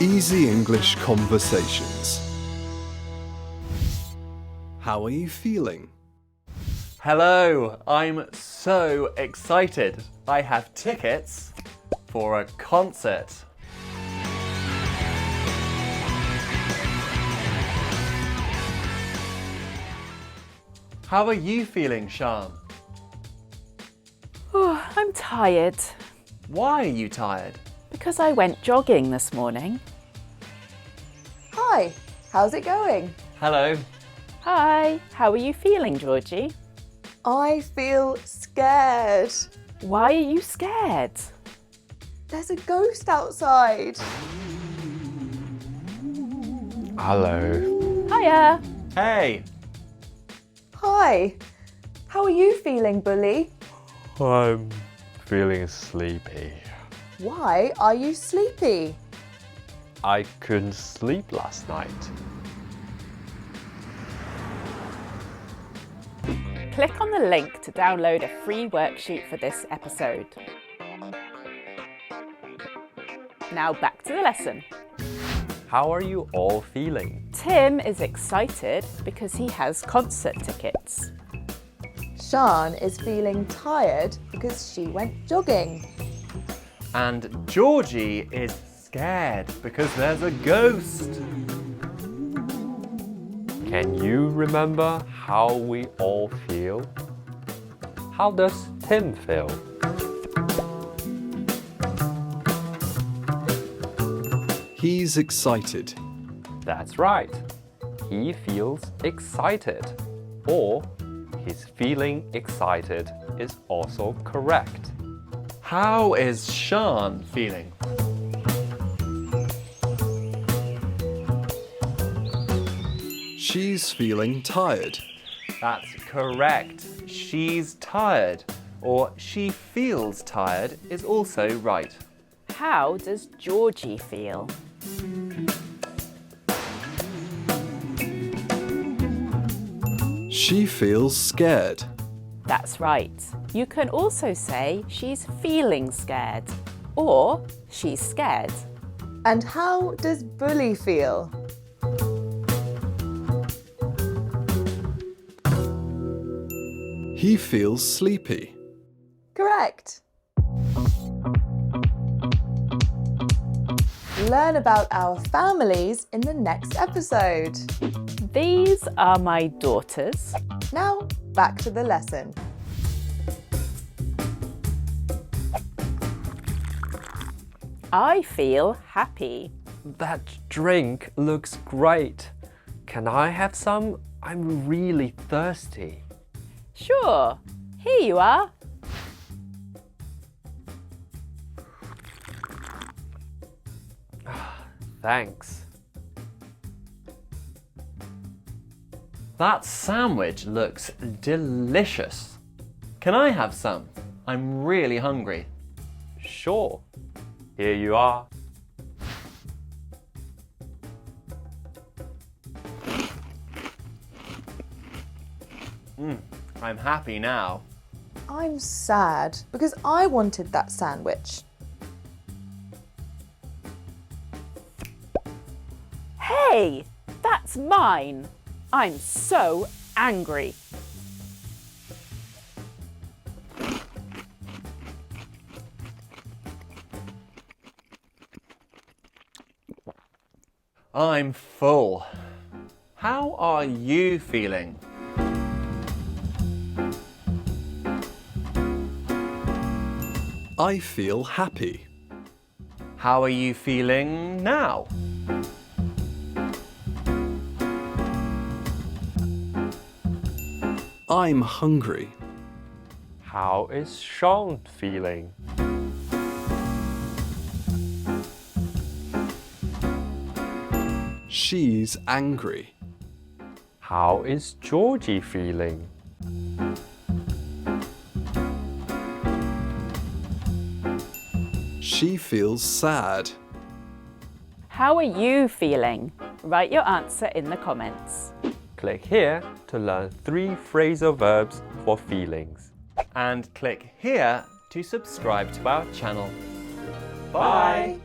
Easy English Conversations. How are you feeling? Hello, I'm so excited. I have tickets for a concert. How are you feeling, Sean? Oh, I'm tired Why are you tired? because I went jogging this morning. Hi, how's it going? Hello. Hi, how are you feeling, Georgie? I feel scared. Why are you scared? There's a ghost outside. Hello. Hiya. Hey. Hi, how are you feeling, Bully? I'm feeling sleepy. Why are you sleepy? I couldn't sleep last night. Click on the link to download a free worksheet for this episode. Now back to the lesson. How are you all feeling? Tim is excited because he has concert tickets. Sean is feeling tired because she went jogging. And Georgie is scared because there's a ghost. Can you remember how we all feel? How does Tim feel? He's excited. That's right. He feels excited. Or he's feeling excited is also correct. How is Sean feeling? She's feeling tired. That's correct. She's tired, or she feels tired is also right. How does Georgie feel? She feels scared. That's right. You can also say she's feeling scared or she's scared. And how does Bully feel? He feels sleepy. Correct. Learn about our families in the next episode. These are my daughters. Now, back to the lesson. I feel happy. That drink looks great. Can I have some? I'm really thirsty. Sure, here you are. Thanks. That sandwich looks delicious. Can I have some? I'm really hungry. Sure. Here you are. I'm happy now. I'm sad because I wanted that sandwich. Hey, that's mine. I'm so angry. I'm full. How are you feeling? I feel happy. How are you feeling now? I'm hungry. How is Sean feeling? She's angry. How is Georgie feeling? She feels sad. How are you feeling? Write your answer in the comments. Click here to learn 3 phrasal verbs for feelings. And click here to subscribe to our channel. Bye.